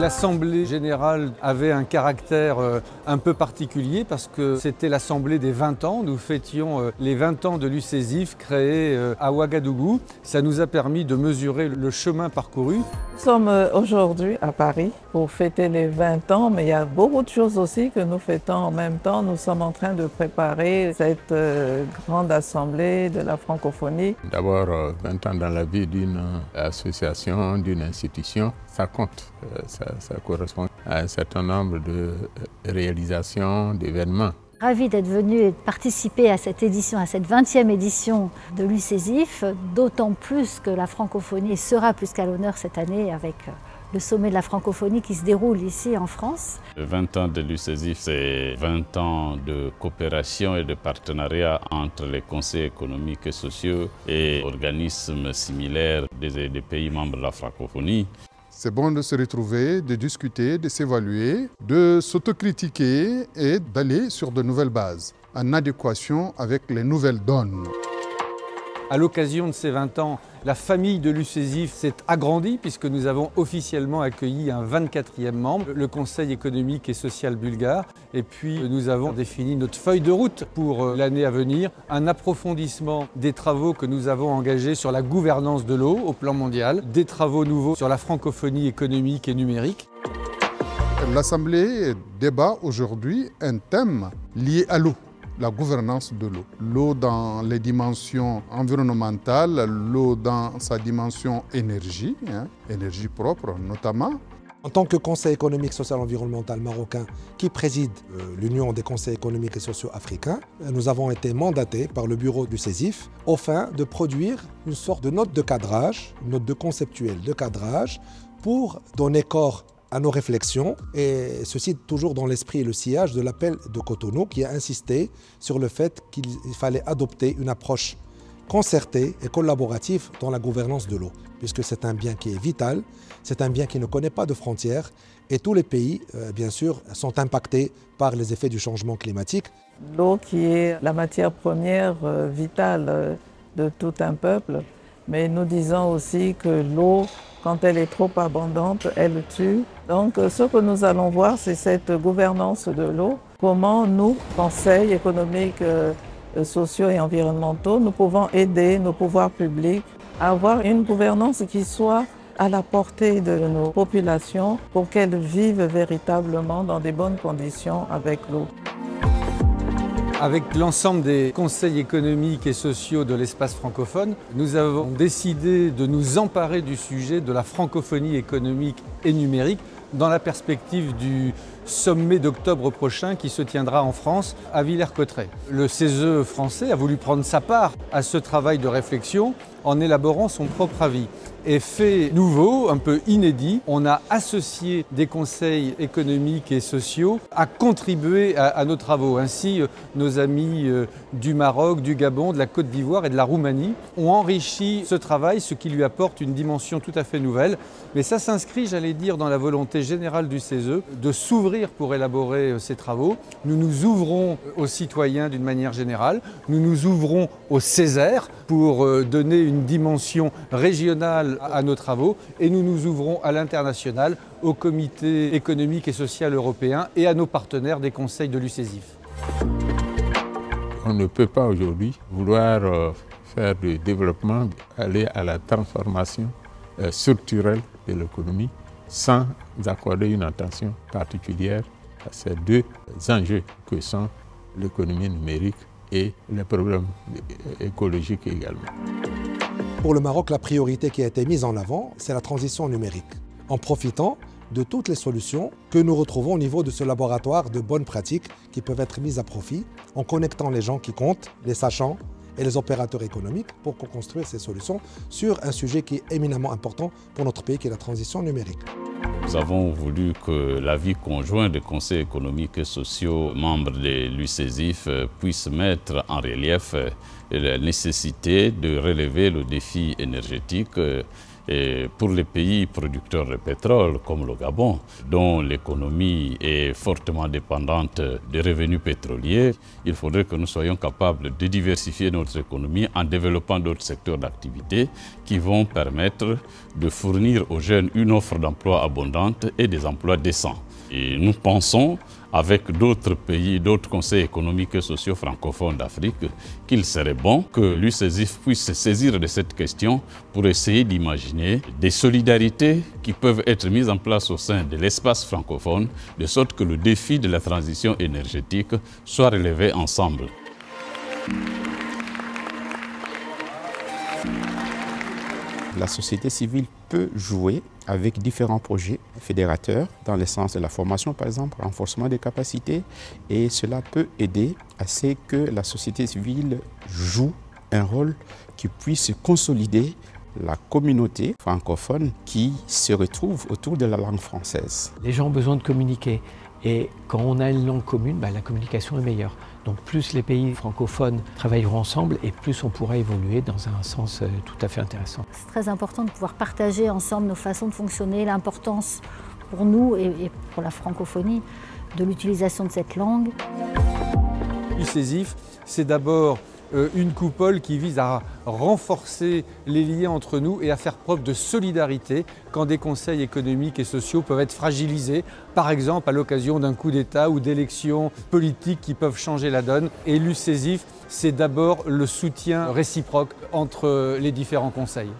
L'Assemblée générale avait un caractère un peu particulier parce que c'était l'Assemblée des 20 ans. Nous fêtions les 20 ans de l'UCESIF créé à Ouagadougou. Ça nous a permis de mesurer le chemin parcouru. Nous sommes aujourd'hui à Paris pour fêter les 20 ans, mais il y a beaucoup de choses aussi que nous fêtons en même temps. Nous sommes en train de préparer cette grande assemblée de la francophonie. D'abord, 20 ans dans la vie d'une association, d'une institution, ça compte. Ça correspond à un certain nombre de réalisations, d'événements. Ravi d'être venu et de participer à cette édition, à cette 20e édition de l'UCESIF, d'autant plus que la francophonie sera plus qu'à l'honneur cette année avec le sommet de la francophonie qui se déroule ici en France. 20 ans de l'UCESIF, c'est 20 ans de coopération et de partenariat entre les conseils économiques et sociaux et organismes similaires des pays membres de la francophonie. C'est bon de se retrouver, de discuter, de s'évaluer, de s'autocritiquer et d'aller sur de nouvelles bases, en adéquation avec les nouvelles donnes. À l'occasion de ces 20 ans, la famille de l'UCESIF s'est agrandie puisque nous avons officiellement accueilli un 24e membre, le Conseil économique et social bulgare. Et puis nous avons défini notre feuille de route pour l'année à venir, un approfondissement des travaux que nous avons engagés sur la gouvernance de l'eau au plan mondial, des travaux nouveaux sur la francophonie économique et numérique. L'Assemblée débat aujourd'hui un thème lié à l'eau. La gouvernance de l'eau. L'eau dans les dimensions environnementales, l'eau dans sa dimension énergie, énergie propre notamment. En tant que Conseil économique, social et environnemental marocain qui préside l'Union des conseils économiques et sociaux africains, nous avons été mandatés par le bureau du CESIF au fin de produire une sorte de note de cadrage, une note de conceptuelle de cadrage pour donner corps à nos réflexions, et ceci toujours dans l'esprit et le sillage de l'appel de Cotonou qui a insisté sur le fait qu'il fallait adopter une approche concertée et collaborative dans la gouvernance de l'eau, puisque c'est un bien qui est vital, c'est un bien qui ne connaît pas de frontières et tous les pays, bien sûr, sont impactés par les effets du changement climatique. L'eau qui est la matière première vitale de tout un peuple, mais nous disons aussi que l'eau, quand elle est trop abondante, elle tue. Donc ce que nous allons voir, c'est cette gouvernance de l'eau. Comment nous, conseils économiques, sociaux et environnementaux, nous pouvons aider nos pouvoirs publics à avoir une gouvernance qui soit à la portée de nos populations pour qu'elles vivent véritablement dans des bonnes conditions avec l'eau. Avec l'ensemble des conseils économiques et sociaux de l'espace francophone, nous avons décidé de nous emparer du sujet de la francophonie économique et numérique dans la perspective du sommet d'octobre prochain qui se tiendra en France à Villers-Cotterêts. Le CESE français a voulu prendre sa part à ce travail de réflexion en élaborant son propre avis. Et fait nouveau, un peu inédit, on a associé des conseils économiques et sociaux à contribuer à nos travaux. Ainsi, nos amis du Maroc, du Gabon, de la Côte d'Ivoire et de la Roumanie ont enrichi ce travail, ce qui lui apporte une dimension tout à fait nouvelle. Mais ça s'inscrit, j'allais dire, dans la volonté générale du CESE de s'ouvrir pour élaborer ces travaux. Nous nous ouvrons aux citoyens d'une manière générale, nous nous ouvrons aux Césaires pour donner une dimension régionale à nos travaux et nous nous ouvrons à l'international, au Comité économique et social européen et à nos partenaires des conseils de l'UCESIF. On ne peut pas aujourd'hui vouloir faire du développement, aller à la transformation structurelle de l'économie sans accorder une attention particulière à ces deux enjeux que sont l'économie numérique et les problèmes écologiques également. Pour le Maroc, la priorité qui a été mise en avant, c'est la transition numérique, en profitant de toutes les solutions que nous retrouvons au niveau de ce laboratoire de bonnes pratiques qui peuvent être mises à profit en connectant les gens qui comptent, les sachants et les opérateurs économiques pour co-construire ces solutions sur un sujet qui est éminemment important pour notre pays, qui est la transition numérique. Nous avons voulu que l'avis conjoint des conseils économiques et sociaux membres de l'UCESIF puisse mettre en relief la nécessité de relever le défi énergétique Et pour les pays producteurs de pétrole comme le Gabon, dont l'économie est fortement dépendante des revenus pétroliers, il faudrait que nous soyons capables de diversifier notre économie en développant d'autres secteurs d'activité qui vont permettre de fournir aux jeunes une offre d'emploi abondante et des emplois décents. Et nous pensons, avec d'autres pays, d'autres conseils économiques et sociaux francophones d'Afrique, qu'il serait bon que l'UCESIF puisse se saisir de cette question pour essayer d'imaginer des solidarités qui peuvent être mises en place au sein de l'espace francophone, de sorte que le défi de la transition énergétique soit relevé ensemble. La société civile peut jouer avec différents projets fédérateurs dans le sens de la formation, par exemple, renforcement des capacités, et cela peut aider à ce que la société civile joue un rôle qui puisse consolider la communauté francophone qui se retrouve autour de la langue française. Les gens ont besoin de communiquer et quand on a une langue commune, la communication est meilleure. Donc plus les pays francophones travailleront ensemble et plus on pourra évoluer dans un sens tout à fait intéressant. C'est très important de pouvoir partager ensemble nos façons de fonctionner, l'importance pour nous et pour la francophonie de l'utilisation de cette langue. L'UCESIF, c'est d'abord une coupole qui vise à renforcer les liens entre nous et à faire preuve de solidarité quand des conseils économiques et sociaux peuvent être fragilisés, par exemple à l'occasion d'un coup d'État ou d'élections politiques qui peuvent changer la donne. Et l'UCESIF, c'est d'abord le soutien réciproque entre les différents conseils.